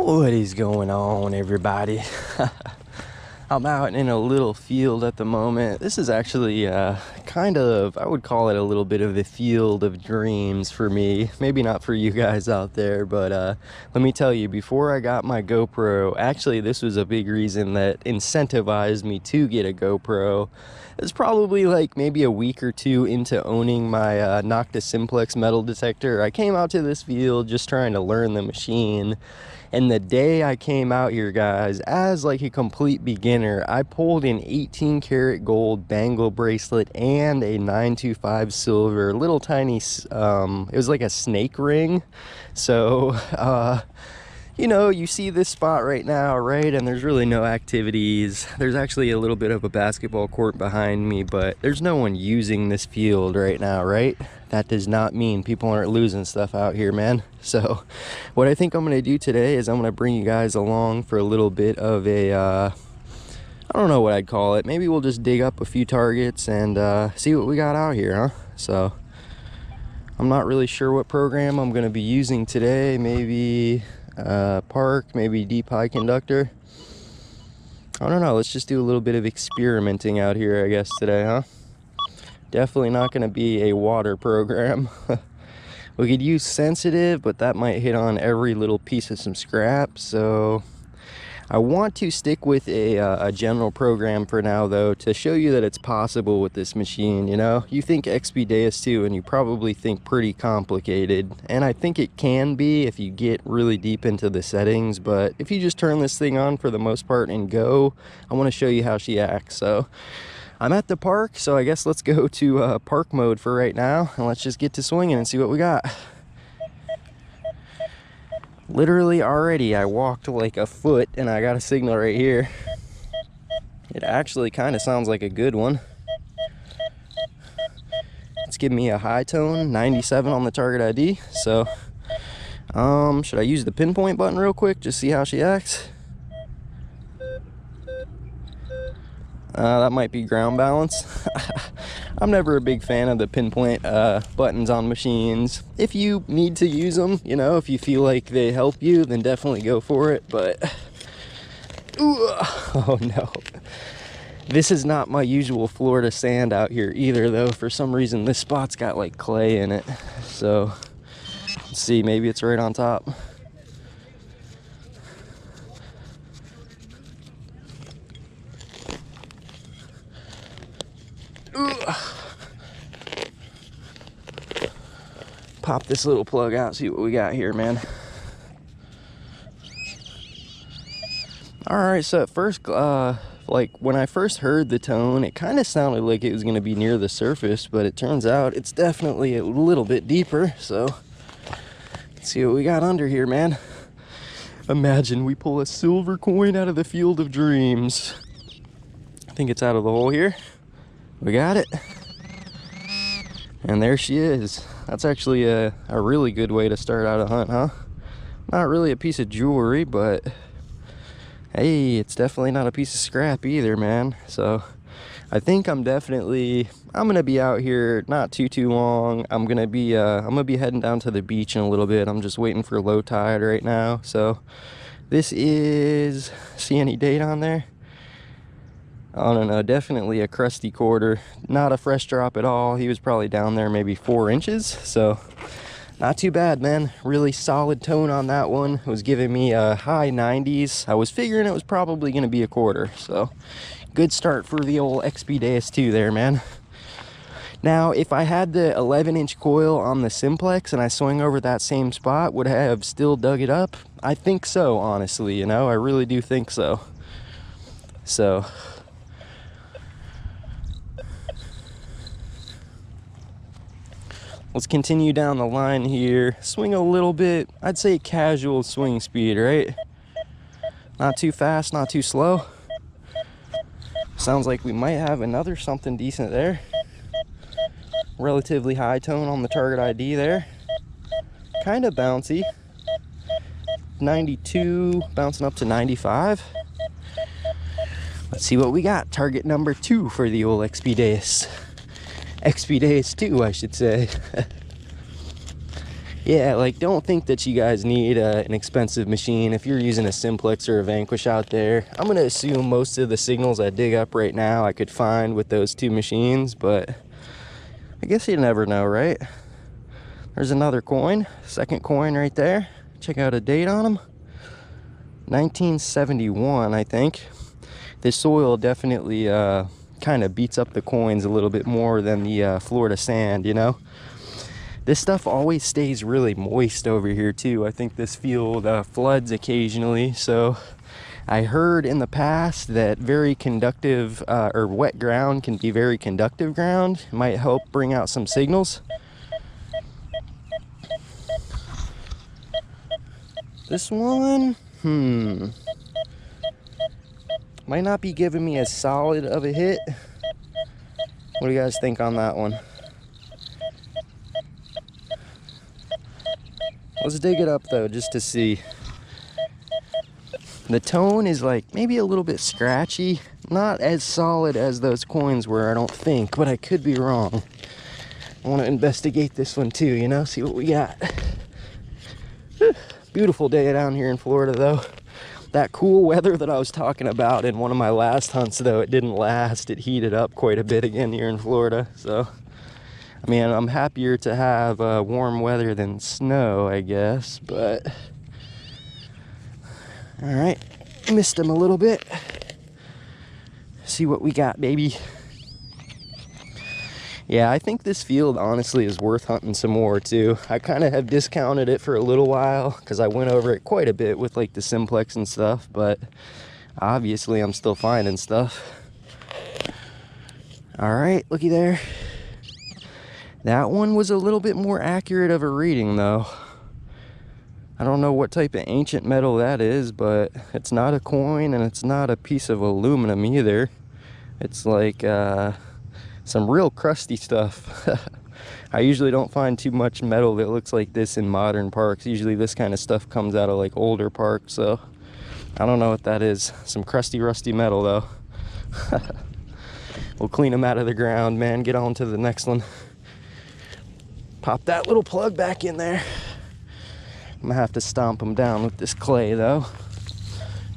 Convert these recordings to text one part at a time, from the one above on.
What is going on, everybody? I'm out in a little field at the moment. This is actually kind of, I would call it a little bit of a field of dreams for me. Maybe not for you guys out there, but let me tell you, before I got my GoPro, actually this was a big reason that incentivized me to get a GoPro. It's probably like maybe a week or two into owning my Nocta Simplex metal detector. I came out to this field just trying to learn the machine. And the day I came out here, guys, as like a complete beginner, I pulled an 18 karat gold bangle bracelet and a 925 silver little tiny, it was like a snake ring. So, you know, you see this spot right now, right? And there's really no activities. There's actually a little bit of a basketball court behind me, but there's no one using this field right now, right? That does not mean people aren't losing stuff out here, man. So what I think I'm going to do today is I'm going to bring you guys along for a little bit of a, I don't know what I'd call it. Maybe we'll just dig up a few targets and see what we got out here, huh? So I'm not really sure what program I'm going to be using today. Maybe Park, maybe Deep High Conductor. I don't know. Let's just do a little bit of experimenting out here, I guess, today, huh? Definitely not going to be a water program. We could use sensitive, but that might hit on every little piece of some scrap. So I want to stick with a general program for now, though, to show you that it's possible with this machine. You know, you think XP Deus 2 and you probably think pretty complicated, and I think it can be if you get really deep into the settings. But if you just turn this thing on for the most part and go, I want to show you how she acts. So I'm at the park, so I guess let's go to park mode for right now, and let's just get to swinging and see what we got. Literally already I walked like a foot and I got a signal right here. It actually kind of sounds like a good one. It's giving me a high tone, 97 on the target ID. So should I use the pinpoint button real quick, just see how she acts? That might be ground balance. I'm never a big fan of the pinpoint buttons on machines. If you need to use them, you know, if you feel like they help you, then definitely go for it. But, ooh, oh no. This is not my usual Florida sand out here either, though. For some reason, this spot's got like clay in it. So, let's see, maybe it's right on top. Pop this little plug out, see what we got here, man. All right, so at first, like when I first heard the tone, it kind of sounded like it was going to be near the surface, but it turns out it's definitely a little bit deeper. So let's see what we got under here, man. Imagine we pull a silver coin out of the field of dreams. I think it's out of the hole here. We got it. And there she is. That's actually a really good way to start out a hunt, huh? Not really a piece of jewelry, but hey, it's definitely not a piece of scrap either, man. So I think I'm gonna be out here not too long. I'm gonna be heading down to the beach in a little bit. I'm just waiting for low tide right now. So this is, see any date on there? I don't know, definitely a crusty quarter. Not a fresh drop at all. He was probably down there maybe 4 inches. So not too bad, man. Really solid tone on that one. It was giving me a high 90s. I was figuring it was probably going to be a quarter. So good start for the old XP Deus 2 there, man. Now, if I had the 11-inch coil on the Simplex and I swung over that same spot, would I have still dug it up? I think so, honestly, you know. I really do think so. So let's continue down the line here. Swing a little bit. I'd say casual swing speed, right? Not too fast, not too slow. Sounds like we might have another something decent there. Relatively high tone on the target ID there. Kind of bouncy. 92, bouncing up to 95. Let's see what we got. Target number 2 for the old XP Deus. XP Deus 2, I should say. Yeah, like, don't think that you guys need an expensive machine if you're using a Simplex or a Vanquish out there. I'm gonna assume most of the signals I dig up right now I could find with those two machines, but I guess you never know, right? There's another coin, second coin right there. Check out a date on them. 1971, I think. This soil definitely kind of beats up the coins a little bit more than the Florida sand, you know? This stuff always stays really moist over here too. I think this field floods occasionally, so I heard in the past that very conductive or wet ground can be very conductive ground. It might help bring out some signals. This one, might not be giving me as solid of a hit. What do you guys think on that one? Let's dig it up though, just to see. The tone is like maybe a little bit scratchy. Not as solid as those coins were, I don't think, but I could be wrong. I want to investigate this one too, you know, see what we got. Beautiful day down here in Florida though. That cool weather that I was talking about in one of my last hunts though, it didn't last. It heated up quite a bit again here in Florida, so I mean, I'm happier to have warm weather than snow, I guess, but all right, missed him a little bit. See what we got, baby. Yeah, I think this field honestly is worth hunting some more too. I kind of have discounted it for a little while because I went over it quite a bit with like the Simplex and stuff, but obviously I'm still finding stuff. All right, looky there. That one was a little bit more accurate of a reading though. I don't know what type of ancient metal that is, but it's not a coin and it's not a piece of aluminum either. It's like some real crusty stuff. I usually don't find too much metal that looks like this in modern parks. Usually this kind of stuff comes out of like older parks, so I don't know what that is. Some crusty, rusty metal though. We'll clean them out of the ground, man. Get on to the next one. Pop that little plug back in there. I'm gonna have to stomp them down with this clay though.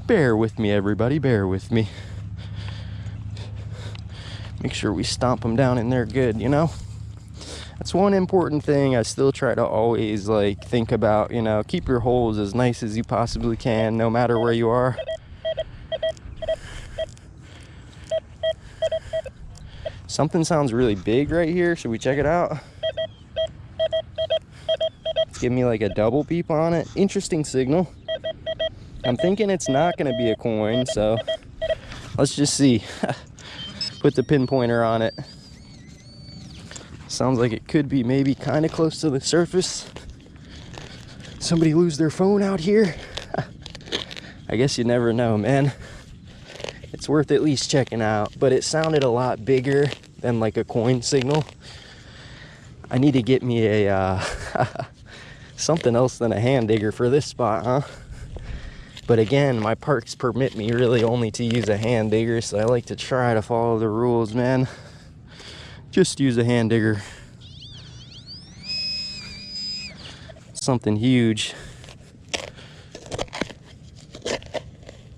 Bear with me, everybody, bear with me. Make sure we stomp them down in there good, you know? That's one important thing I still try to always like think about, you know, keep your holes as nice as you possibly can, no matter where you are. Something sounds really big right here. Should we check it out? Give me like a double beep on it. Interesting signal. I'm thinking it's not going to be a coin, so let's just see. Put the pinpointer on it. Sounds like it could be maybe kind of close to the surface. Somebody lose their phone out here? I guess you never know, man. It's worth at least checking out, but it sounded a lot bigger than like a coin signal. I need to get me a something else than a hand digger for this spot, huh? But again, my parks permit me really only to use a hand digger, so I like to try to follow the rules, man. Just use a hand digger. Something huge.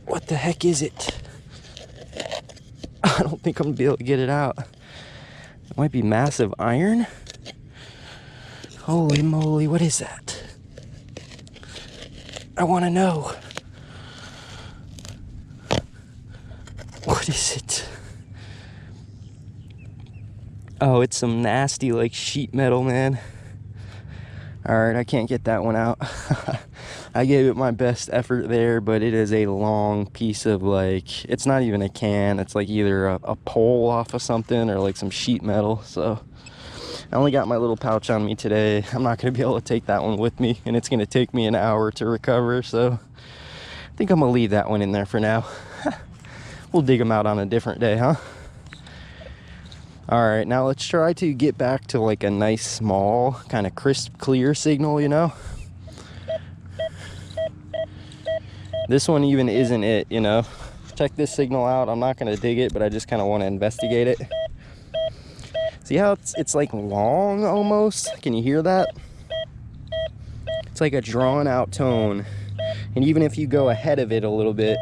What the heck is it? I don't think I'm gonna be able to get it out. It might be massive iron. Holy moly, what is that? I want to know. What is it? Oh, it's some nasty like sheet metal, man. All right, I can't get that one out. I gave it my best effort there, but it is a long piece of like, it's not even a can. It's like either a pole off of something or like some sheet metal. So I only got my little pouch on me today. I'm not going to be able to take that one with me, and it's going to take me an hour to recover. So I think I'm going to leave that one in there for now. We'll dig them out on a different day, huh? All right, now let's try to get back to like a nice, small, kind of crisp, clear signal, you know? This one even isn't it, you know? Check this signal out. I'm not going to dig it, but I just kind of want to investigate it. See how it's like long almost? Can you hear that? It's like a drawn out tone. And even if you go ahead of it a little bit,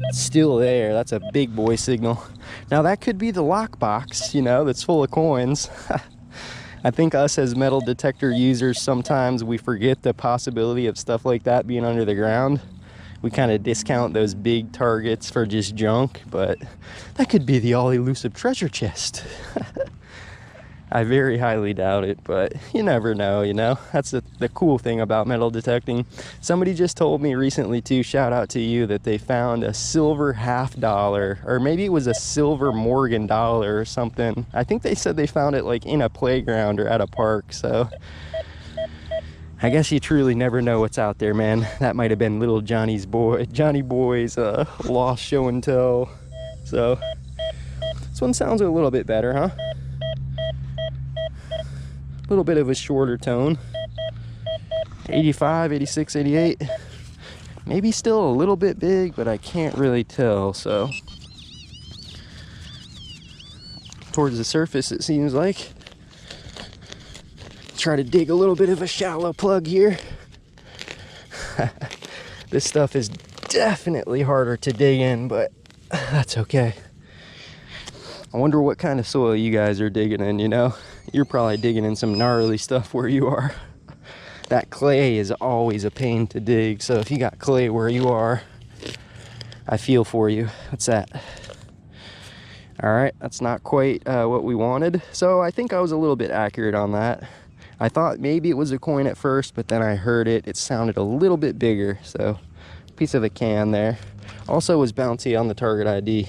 it's still there. That's a big boy signal. Now that could be the lockbox, you know, that's full of coins. I think us as metal detector users, sometimes we forget the possibility of stuff like that being under the ground. We kind of discount those big targets for just junk, but that could be the all-elusive treasure chest. I very highly doubt it, but you never know, you know? That's the cool thing about metal detecting. Somebody just told me recently too, shout out to you, that they found a silver $50, or maybe it was a silver Morgan dollar or something. I think they said they found it like in a playground or at a park, so I guess you truly never know what's out there, man. That might have been little Johnny Boy's lost show and tell. So this one sounds a little bit better, huh? A little bit of a shorter tone. 85, 86, 88. Maybe still a little bit big, but I can't really tell. So towards the surface, it seems like. Try to dig a little bit of a shallow plug here. This stuff is definitely harder to dig in, but that's okay. I wonder what kind of soil you guys are digging in, you know? You're probably digging in some gnarly stuff where you are. That clay is always a pain to dig, so if you got clay where you are, I feel for you. What's that? All right, that's not quite what we wanted. So I think I was a little bit accurate on that. I thought maybe it was a coin at first, but then I heard it. It sounded a little bit bigger, so piece of a can there. Also was bouncy on the target ID.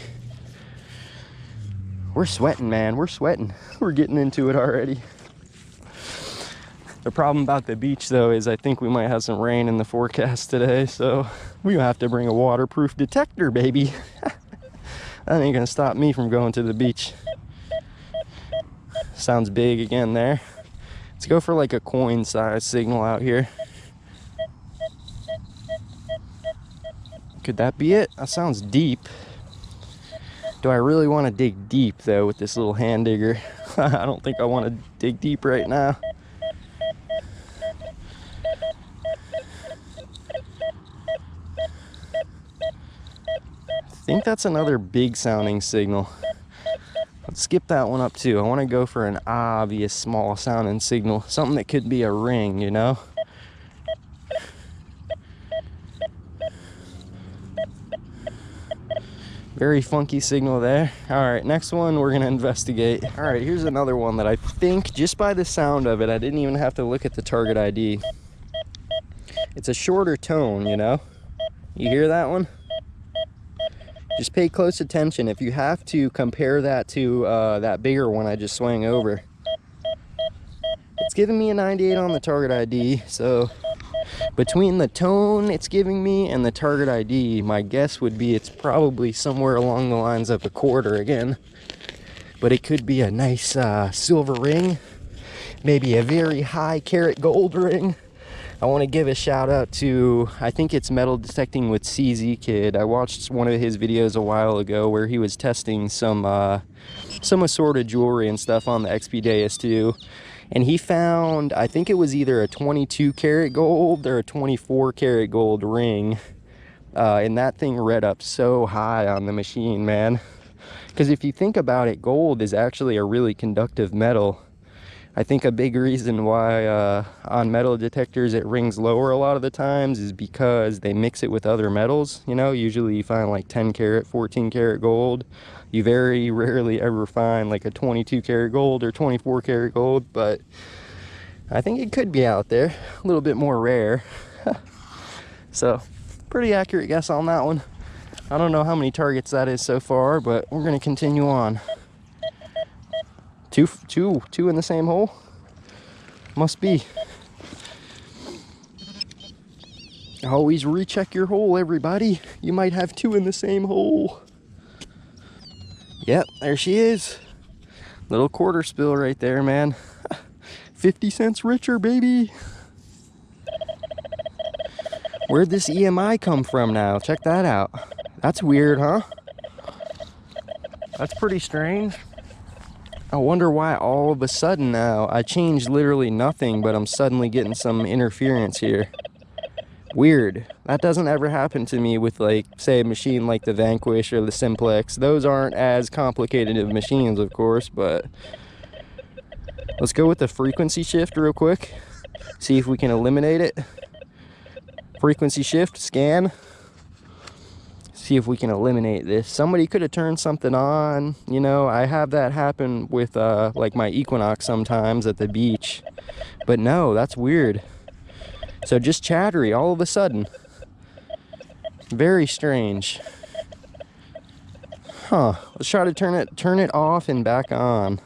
We're sweating, man. We're sweating. We're getting into it already. The problem about the beach, though, is I think we might have some rain in the forecast today, so we have to bring a waterproof detector, baby. That ain't gonna stop me from going to the beach. Sounds big again there. Let's go for like a coin size signal out here. Could that be it? That sounds deep. Do I really want to dig deep though with this little hand digger? I don't think I want to dig deep right now. I think that's another big sounding signal. Let's skip that one up too. I want to go for an obvious small sounding signal. Something that could be a ring, you know? Very funky signal there. All right, next one we're gonna investigate. All right, here's another one that I think, just by the sound of it, I didn't even have to look at the target ID. It's a shorter tone, you know? You hear that one? Just pay close attention. If you have to compare that to that bigger one I just swung over. It's giving me a 98 on the target ID, so between the tone it's giving me and the target ID, my guess would be it's probably somewhere along the lines of a quarter again. But it could be a nice silver ring, maybe a very high carat gold ring. I want to give a shout out to, I think it's Metal Detecting with CZ Kid. I watched one of his videos a while ago where he was testing some assorted jewelry and stuff on the XP Deus 2. And he found, I think it was either a 22 karat gold or a 24 karat gold ring. And that thing read up so high on the machine, man. Because if you think about it, gold is actually a really conductive metal. I think a big reason why on metal detectors it rings lower a lot of the times is because they mix it with other metals. You know, usually you find like 10 karat, 14 karat gold. You very rarely ever find like a 22 karat gold or 24 karat gold, but I think it could be out there, a little bit more rare. So, pretty accurate guess on that one. I don't know how many targets that is so far, but we're gonna continue on. Two in the same hole? Must be. Always recheck your hole, everybody. You might have two in the same hole. Yep, there she is. Little quarter spill right there, man. 50 cents richer, baby. Where'd this EMI come from now? Check that out. That's weird, huh? That's pretty strange. I wonder why all of a sudden now I changed literally nothing, but I'm suddenly getting some interference here. Weird. That doesn't ever happen to me with, like, say, a machine like the Vanquish or the Simplex. Those aren't as complicated of machines, of course, but let's go with the frequency shift real quick. See if we can eliminate it. Frequency shift, scan. See if we can eliminate this. Somebody could have turned something on. You know, I have that happen with like my Equinox sometimes at the beach. But no, that's weird. So just chattery all of a sudden. Very strange. Huh. Let's try to turn it off and back on.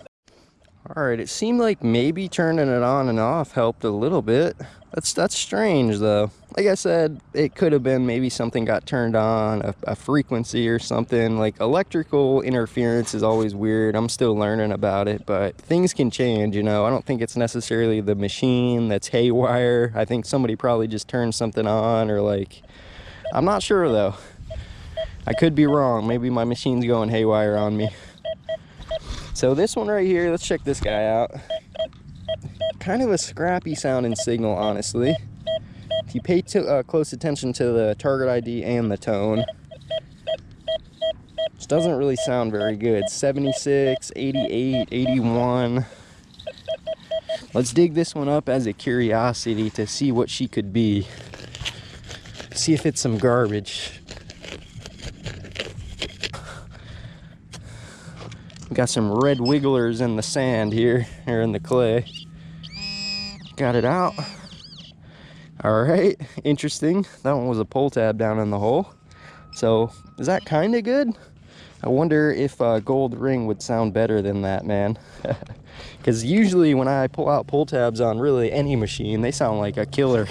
Alright, it seemed like maybe turning it on and off helped a little bit. That's strange though. Like I said, it could have been maybe something got turned on, a frequency or something. Like, electrical interference is always weird. I'm still learning about it, but things can change, you know. I don't think it's necessarily the machine that's haywire. I think somebody probably just turned something on, or like, I'm not sure though. I could be wrong. Maybe my machine's going haywire on me. So this one right here, let's check this guy out. Kind of a scrappy sounding signal, honestly. If you pay close attention to the target ID and the tone, this doesn't really sound very good. 76, 88, 81. Let's dig this one up as a curiosity to see what she could be. See if it's some garbage. We got some red wigglers in the sand here, or in the clay. Got it out. All right, interesting. That one was a pull tab down in the hole. So is that kind of good? I wonder if a gold ring would sound better than that, man. Because usually when I pull out pull tabs on really any machine, they sound like a killer.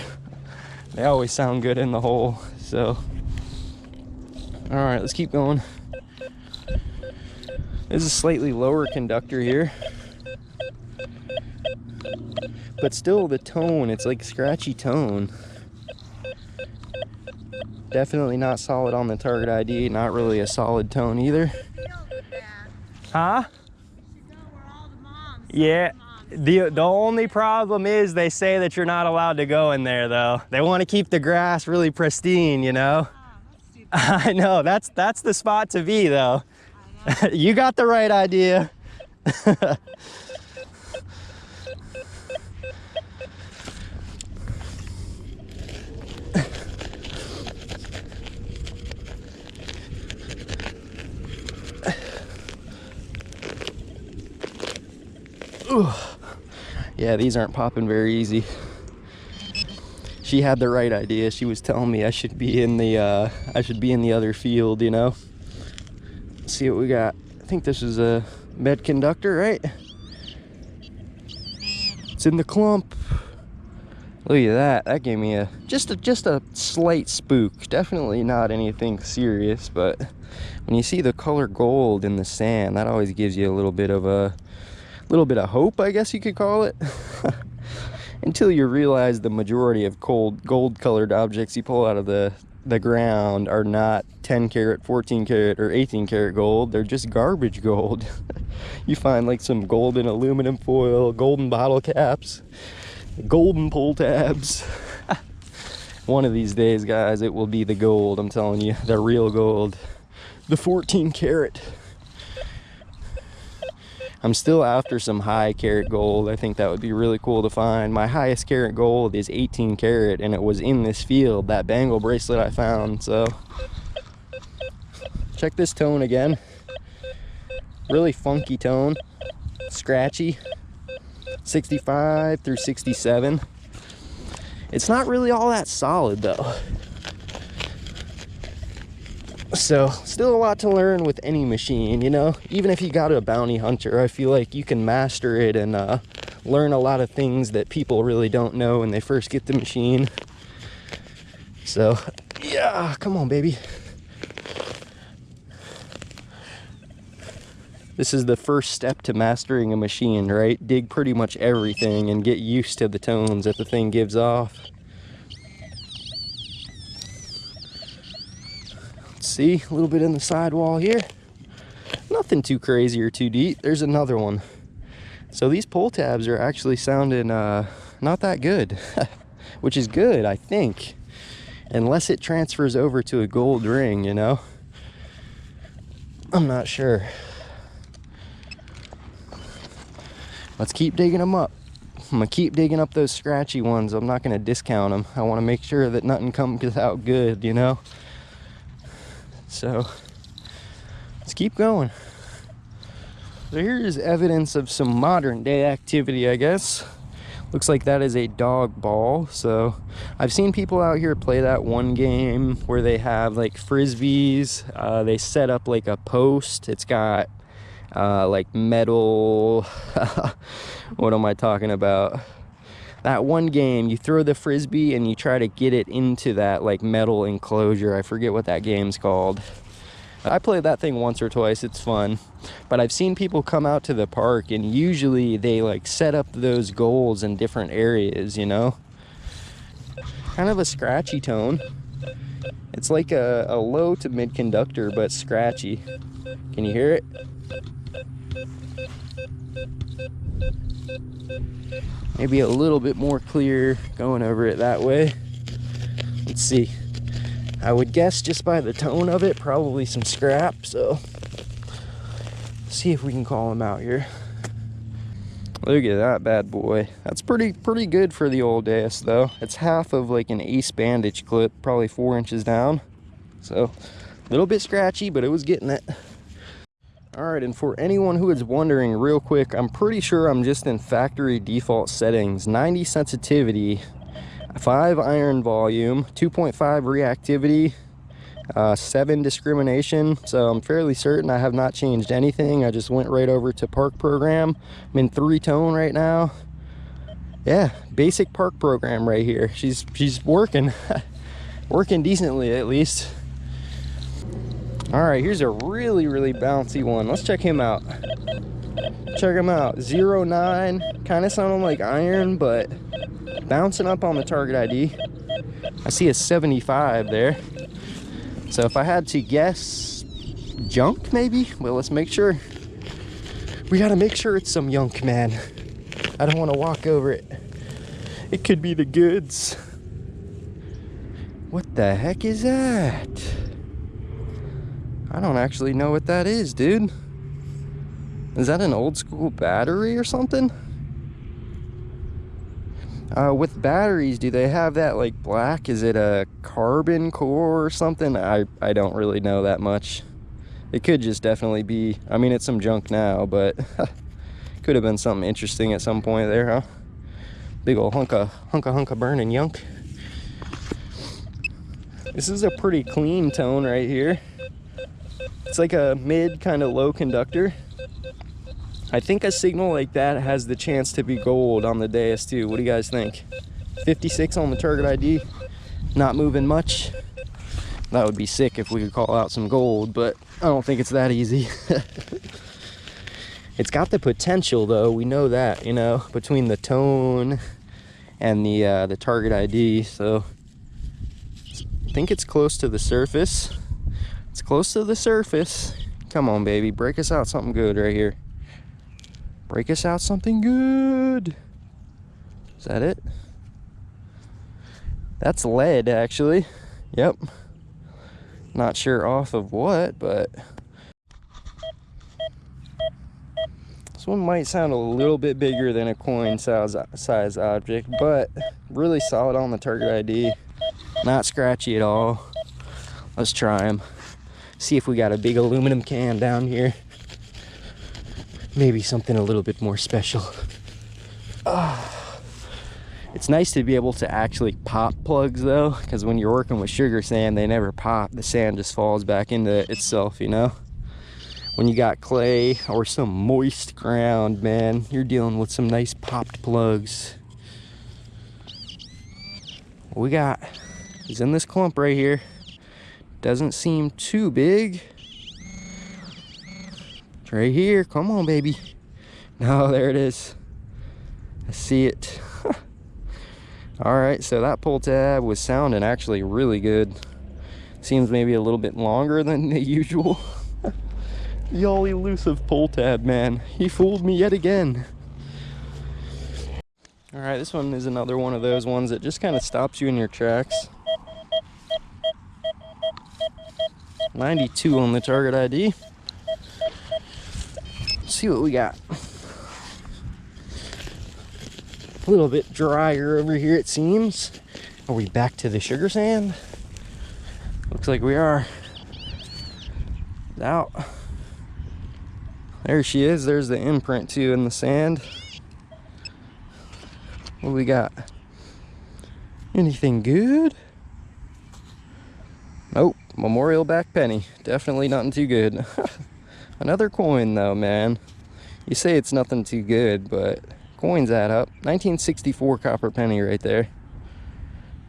They always sound good in the hole. So, all right, let's keep going. This is a slightly lower conductor here, but still the tone, it's like scratchy tone. Definitely not solid on the target ID, not really a solid tone either. Huh? Yeah, the only problem is they say that you're not allowed to go in there though. They want to keep the grass really pristine, you know? I know, that's the spot to be though. You got the right idea. Yeah, these aren't popping very easy. She had the right idea. She was telling me I should be in the other field, you know. Let's see what we got. I think this is a med conductor, right? It's in the clump. Look at that. That gave me just a slight spook. Definitely not anything serious, but when you see the color gold in the sand, that always gives you a little bit of hope, I guess you could call it. Until you realize the majority of gold colored objects you pull out of the ground are not 10 karat, 14 karat, or 18 karat gold. They're just garbage gold. You find like some golden aluminum foil, golden bottle caps, golden pull tabs. One of these days, guys, it will be the gold. I'm telling you, the real gold, the 14 karat. I'm still after some high karat gold. I think that would be really cool to find. My highest karat gold is 18 karat, and it was in this field, that bangle bracelet I found. So check this tone again. Really funky tone, scratchy. 65 through 67. It's not really all that solid though. So still a lot to learn with any machine, you know. Even if you got a bounty hunter, I feel like you can master it and learn a lot of things that people really don't know when they first get the machine. So yeah, come on baby. This is the first step to mastering a machine, right? Dig pretty much everything and get used to the tones that the thing gives off. See, a little bit in the sidewall here. Nothing too crazy or too deep. There's another one. So these pull tabs are actually sounding not that good, which is good, I think, unless it transfers over to a gold ring, you know? I'm not sure. Let's keep digging them up. I'm gonna keep digging up those scratchy ones. I'm not gonna discount them. I want to make sure that nothing comes out good, you know? So let's keep going. So here is evidence of some modern day activity, I guess. Looks like that is a dog ball. So I've seen people out here play that one game where they have like frisbees. They set up like a post. It's got like metal. What am I talking about? That one game, you throw the frisbee and you try to get it into that like metal enclosure. I forget what that game's called. I played that thing once or twice. It's fun. But I've seen people come out to the park and usually they like set up those goals in different areas, you know? Kind of a scratchy tone. It's like a low to mid conductor, but scratchy. Can you hear it? Maybe a little bit more clear going over it that way. Let's see. I would guess just by the tone of it, probably some scrap. So let's see if we can call him out here. Look at that bad boy. That's pretty good for the old Deus though. It's half of like an ace bandage clip, probably 4 inches down. So a little bit scratchy, but it was getting it. All right, and for anyone who is wondering real quick, I'm pretty sure I'm just in factory default settings. 90 sensitivity, 5 iron volume, 2.5 reactivity, 7 discrimination. So I'm fairly certain I have not changed anything. I just went right over to park program. I'm in 3-tone right now. Yeah, basic park program right here. She's working, working decently at least. All right, here's a really bouncy one. Let's check him out. Check him out. 0.9, kind of sounding like iron, but bouncing up on the target ID. I see a 75 there. So if I had to guess, junk maybe? Well, let's make sure. We gotta make sure it's some junk, man. I don't want to walk over it. It could be the goods. What the heck is that? I don't actually know what that is, dude. Is that an old school battery or something? With batteries, do they have that like black? Is it a carbon core or something? I don't really know that much. It could just definitely be, I mean, it's some junk now, but could have been something interesting at some point there, huh? Big old hunka burning junk. This is a pretty clean tone right here. It's like a mid kind of low conductor. I think a signal like that has the chance to be gold on the Deus too. What do you guys think? 56 on the target ID, not moving much. That would be sick if we could call out some gold, but I don't think it's that easy. It's got the potential though, we know that, you know, between the tone and the target ID. So I think it's close to the surface. It's close to the surface. Come on, baby, break us out something good right here. Break us out something good. Is that it? That's lead, actually. Yep. Not sure off of what, but this one might sound a little bit bigger than a coin size object, but really solid on the target ID. Not scratchy at all. Let's try them. See if we got a big aluminum can down here. Maybe something a little bit more special. It's nice to be able to actually pop plugs though, because when you're working with sugar sand, they never pop. The sand just falls back into itself, you know? When you got clay or some moist ground, man, you're dealing with some nice popped plugs. What we got is in this clump right here. Doesn't seem too big. It's right here. Come on, baby. No, there it is. I see it. All right, so that pull tab was sounding actually really good. Seems maybe a little bit longer than the usual. The all elusive pull tab, man. He fooled me yet again. All right, this one is another one of those ones that just kind of stops you in your tracks. 92 on the target ID. Let's see what we got. A little bit drier over here, it seems. Are we back to the sugar sand? Looks like we are. Out. There she is. There's the imprint too in the sand. What do we got? Anything good? Nope. Memorial back penny. Definitely nothing too good. Another coin though, man. You say it's nothing too good, but coins add up. 1964 copper penny right there.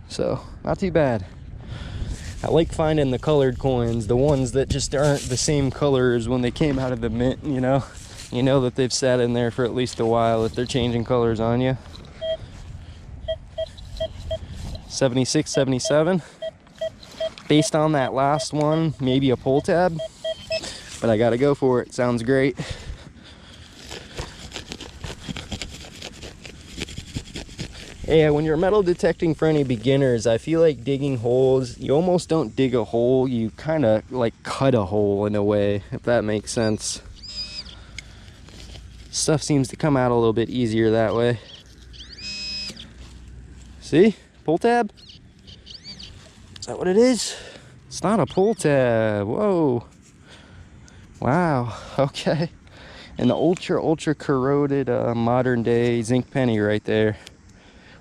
So, not too bad. I like finding the colored coins, the ones that just aren't the same color as when they came out of the mint, you know? You know that they've sat in there for at least a while if they're changing colors on you. 76, 77. Based on that last one, maybe a pull tab, but I gotta go for it. Sounds great. Yeah, when you're metal detecting for any beginners, I feel like digging holes, you almost don't dig a hole, you kind of like cut a hole in a way, if that makes sense. Stuff seems to come out a little bit easier that way. See? Pull tab? Is that what it is? It's not a pull tab. Whoa. Wow. Okay. And the ultra corroded modern day zinc penny right there.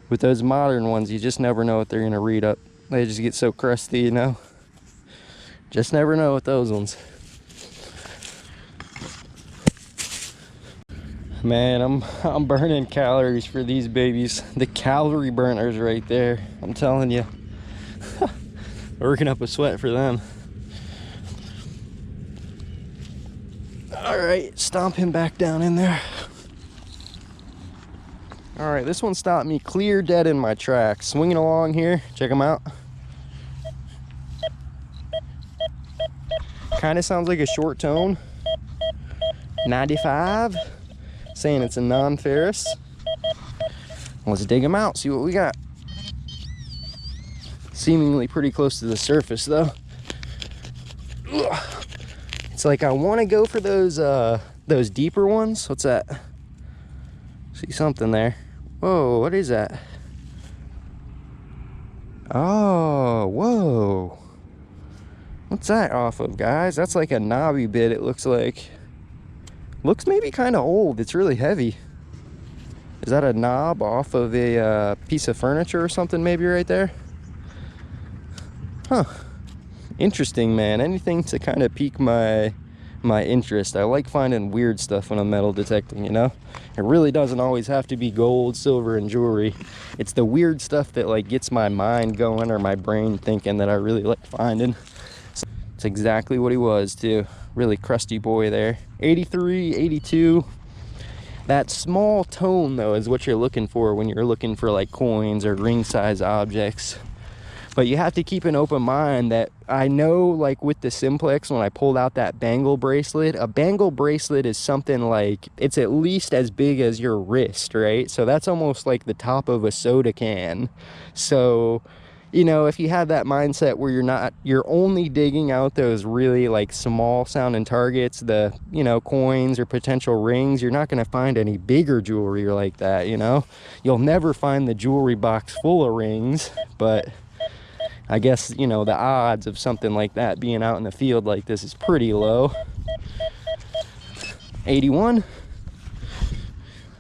With those modern ones, you just never know what they're gonna read up. They just get so crusty, you know? Just never know with those ones. Man, I'm burning calories for these babies. The calorie burners right there. I'm telling you. Working up a sweat for them. All right, stomp him back down in there. All right, this one stopped me clear dead in my tracks. Swinging along here, check them out. Kind of sounds like a short tone. 95, saying it's a non-ferrous. Let's dig them out, see what we got. Seemingly pretty close to the surface though. Ugh. It's like I want to go for those deeper ones. What's that? See something there. Whoa, what is that? Oh, whoa. What's that off of, guys? That's like a knobby bit, it looks like. Looks maybe kind of old. It's really heavy. Is that a knob off of a piece of furniture or something maybe right there? Huh. Interesting, man. Anything to kind of pique my interest. I like finding weird stuff when I'm metal detecting, you know? It really doesn't always have to be gold, silver, and jewelry. It's the weird stuff that like gets my mind going or my brain thinking that I really like finding. So it's exactly what he was too. Really crusty boy there. 83, 82. That small tone though is what you're looking for when you're looking for like coins or ring size objects. But you have to keep an open mind that I know, like with the simplex, when I pulled out that bangle bracelet, a bangle bracelet is something like, it's at least as big as your wrist, right? So that's almost like the top of a soda can. So, you know, if you have that mindset where you're only digging out those really like small sounding targets, the, you know, coins or potential rings, you're not going to find any bigger jewelry like that, you know? You'll never find the jewelry box full of rings, but I guess, you know, the odds of something like that being out in the field like this is pretty low. 81.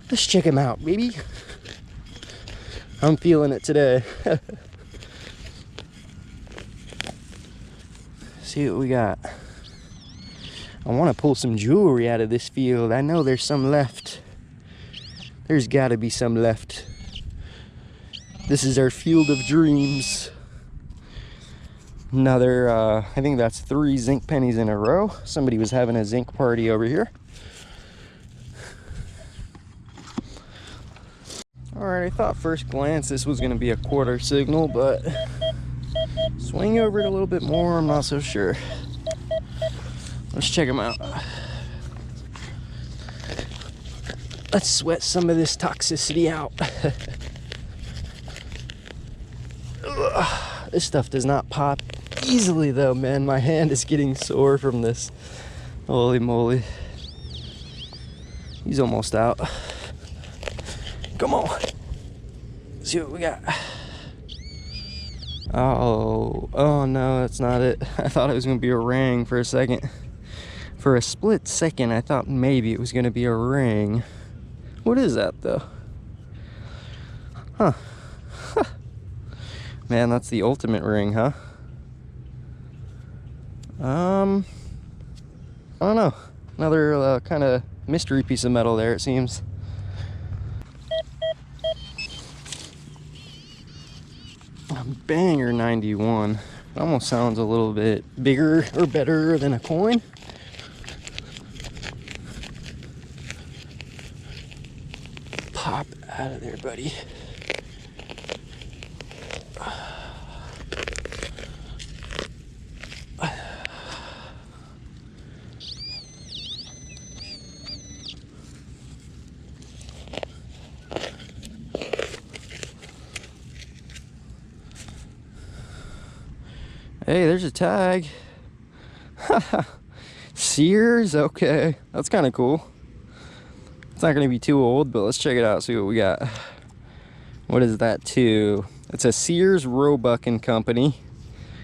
Let's check him out, baby. I'm feeling it today. See what we got. I want to pull some jewelry out of this field. I know there's some left. There's got to be some left. This is our field of dreams. Another, I think that's 3 zinc pennies in a row. Somebody was having a zinc party over here. All right, I thought first glance this was going to be a quarter signal, but swing over it a little bit more, I'm not so sure. Let's check them out. Let's sweat some of this toxicity out. Ugh, this stuff does not pop easily though, man. My hand is getting sore from this. Holy moly. He's almost out. Come on. Let's see what we got. Oh no, that's not it. I thought it was gonna be a ring for a second. For a split second, I thought maybe it was gonna be a ring. What is that though? Huh. Man, that's the ultimate ring, huh? I don't know. Another kind of mystery piece of metal there, it seems. A banger 91. It almost sounds a little bit bigger or better than a coin. Pop out of there, buddy. Hey, there's a tag. Sears, okay. That's kind of cool. It's not going to be too old, but let's check it out, see what we got. What is that too? It's a Sears Roebuck and Company.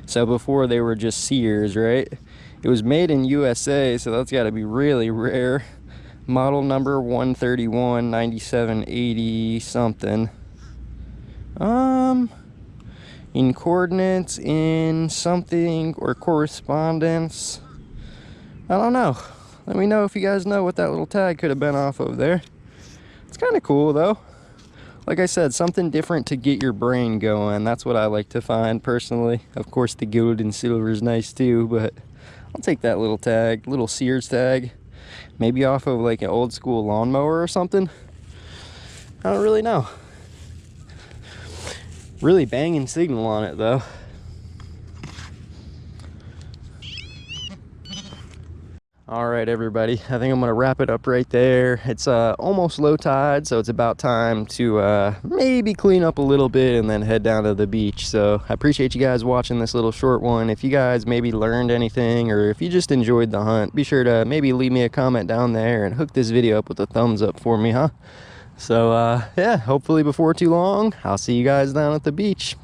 So before they were just Sears, right? It was made in USA, so that's got to be really rare. Model number 131 9780 something. In coordinates, in something, or correspondence. I don't know. Let me know if you guys know what that little tag could have been off of there. It's kind of cool though. Like I said, something different to get your brain going. That's what I like to find personally. Of course the gold and silver is nice too, but I'll take that little tag, little Sears tag. Maybe off of like an old school lawnmower or something. I don't really know. Really banging signal on it though. All right, everybody, I think I'm gonna wrap it up right there. It's almost low tide, so it's about time to maybe clean up a little bit and then head down to the beach. So I appreciate you guys watching this little short one. If you guys maybe learned anything, or if you just enjoyed the hunt, be sure to maybe leave me a comment down there and hook this video up with a thumbs up for me, huh? So yeah, hopefully before too long, I'll see you guys down at the beach.